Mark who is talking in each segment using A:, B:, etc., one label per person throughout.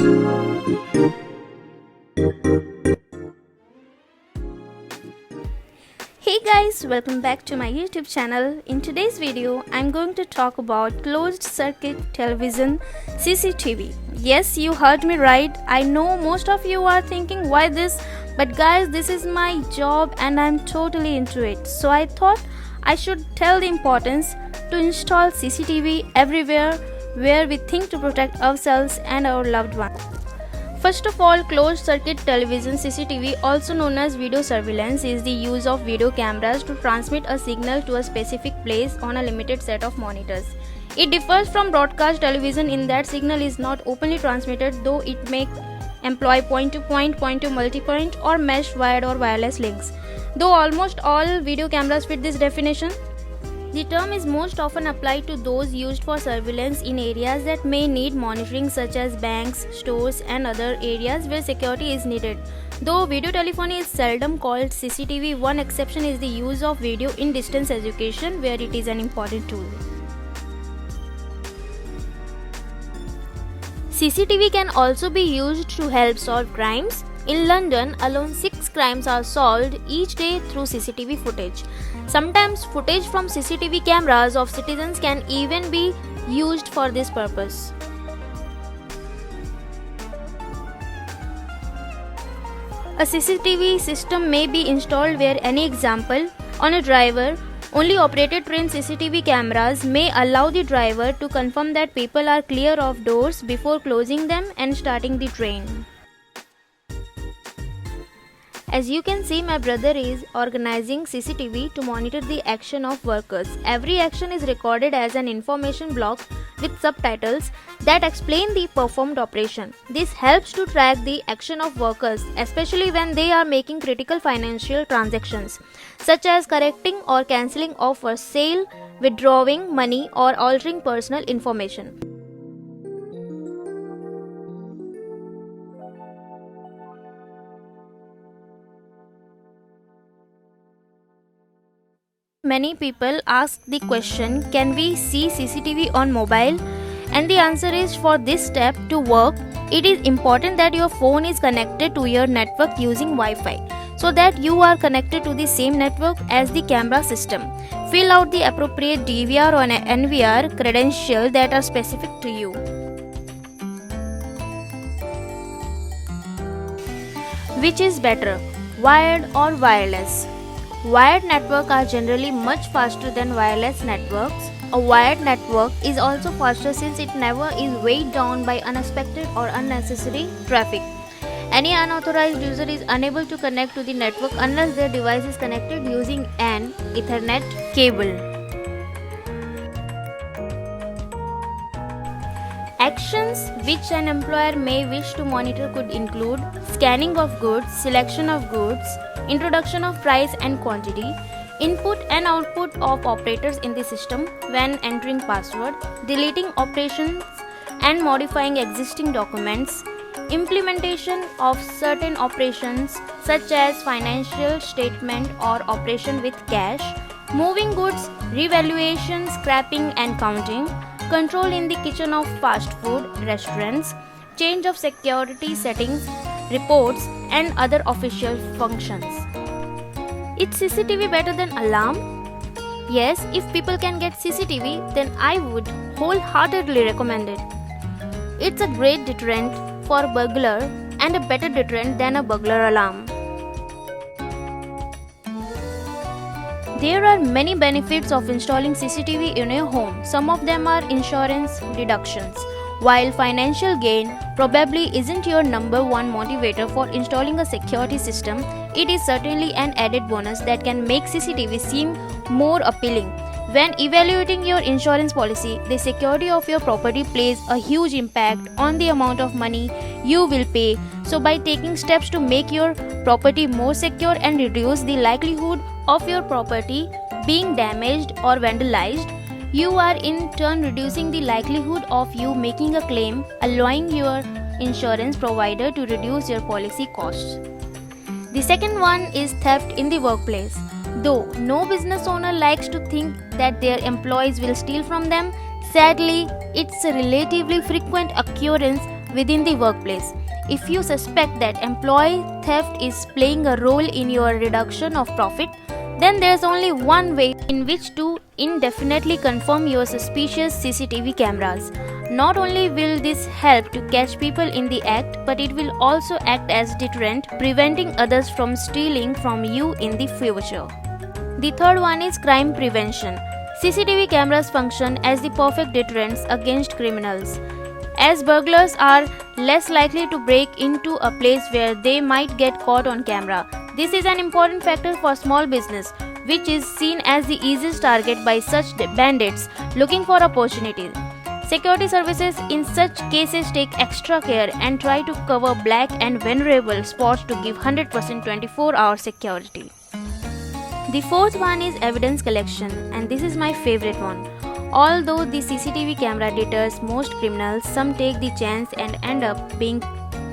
A: Hey guys, welcome back to my YouTube channel. In today's video, I'm going to talk about closed circuit television CCTV. Yes, you heard me right. I know most of you are thinking why this, but guys, this is my job and I'm totally into it. So I thought I should tell the importance to install CCTV everywhere where we think to protect ourselves and our loved ones. First of all, closed circuit television CCTV, also known as video surveillance, is the use of video cameras to transmit a signal to a specific place on a limited set of monitors. It differs from broadcast television in that signal is not openly transmitted, though it may employ point-to-point, point-to-multipoint, or mesh wired or wireless links. Though almost all video cameras fit this definition, the term is most often applied to those used for surveillance in areas that may need monitoring, such as banks, stores, and other areas where security is needed. Though video telephony is seldom called CCTV, one exception is the use of video in distance education, where it is an important tool. CCTV can also be used to help solve crimes. In London, alone 6 crimes are solved each day through CCTV footage. Sometimes footage from CCTV cameras of citizens can even be used for this purpose. A CCTV system may be installed where any example, on a driver, only operated train CCTV cameras may allow the driver to confirm that people are clear of doors before closing them and starting the train. As you can see, my brother is organizing CCTV to monitor the action of workers. Every action is recorded as an information block with subtitles that explain the performed operation. This helps to track the action of workers, especially when they are making critical financial transactions, such as correcting or cancelling offers, sale, withdrawing money, or altering personal information. Many people ask the question, can we see CCTV on mobile? And the answer is, for this step to work, it is important that your phone is connected to your network using Wi-Fi, so that you are connected to the same network as the camera system. Fill out the appropriate DVR or NVR credentials that are specific to you. Which is better, wired or wireless? Wired networks are generally much faster than wireless networks. A wired network is also faster since it never is weighed down by unexpected or unnecessary traffic. Any unauthorized user is unable to connect to the network unless their device is connected using an Ethernet cable. Actions which an employer may wish to monitor could include scanning of goods, selection of goods, introduction of price and quantity, input and output of operators in the system when entering password, deleting operations and modifying existing documents, implementation of certain operations such as financial statement or operation with cash, moving goods, revaluation, scrapping and counting, control in the kitchen of fast food restaurants, change of security settings, reports, and other official functions. Is CCTV better than alarm? Yes, if people can get CCTV, then I would wholeheartedly recommend it. It's a great deterrent for a burglar and a better deterrent than a burglar alarm. There are many benefits of installing CCTV in your home. Some of them are insurance deductions. While financial gain probably isn't your number one motivator for installing a security system, it is certainly an added bonus that can make CCTV seem more appealing. When evaluating your insurance policy, the security of your property plays a huge impact on the amount of money you will pay. So by taking steps to make your property more secure and reduce the likelihood of your property being damaged or vandalized, you are in turn reducing the likelihood of you making a claim, allowing your insurance provider to reduce your policy costs. The second one is theft in the workplace. Though no business owner likes to think that their employees will steal from them, sadly, it's a relatively frequent occurrence within the workplace. If you suspect that employee theft is playing a role in your reduction of profit, then there's only one way in which to indefinitely confirm your suspicious CCTV cameras. Not only will this help to catch people in the act, but it will also act as deterrent, preventing others from stealing from you in the future. The third one is crime prevention. CCTV cameras function as the perfect deterrents against criminals, as burglars are less likely to break into a place where they might get caught on camera. This is an important factor for small business, which is seen as the easiest target by such bandits looking for opportunities. Security services in such cases take extra care and try to cover black and vulnerable spots to give 100% 24-hour security. The fourth one is evidence collection, and this is my favorite one. Although the CCTV camera deters most criminals, some take the chance and end up being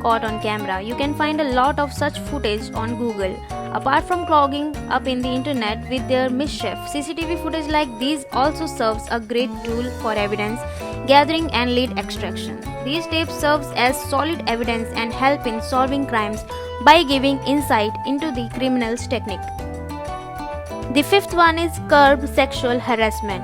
A: caught on camera. You can find a lot of such footage on Google. Apart from clogging up in the internet with their mischief, CCTV footage like these also serves a great tool for evidence gathering and lead extraction. These tapes serves as solid evidence and help in solving crimes by giving insight into the criminal's technique. The fifth one is curb sexual harassment.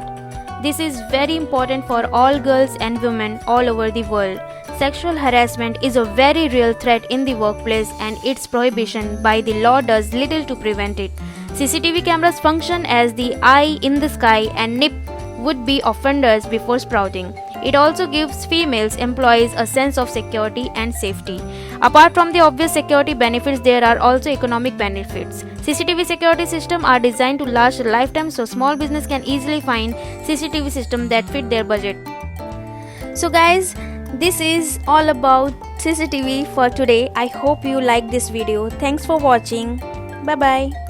A: This is very important for all girls and women all over the world. Sexual harassment is a very real threat in the workplace, and its prohibition by the law does little to prevent it. CCTV cameras function as the eye in the sky and nip would-be offenders before sprouting. It also gives female employees a sense of security and safety. Apart from the obvious security benefits, there are also economic benefits. CCTV security systems are designed to last a lifetime, so small business can easily find CCTV systems that fit their budget. So guys, this is all about CCTV for today. I hope you like this video. Thanks for watching. Bye bye.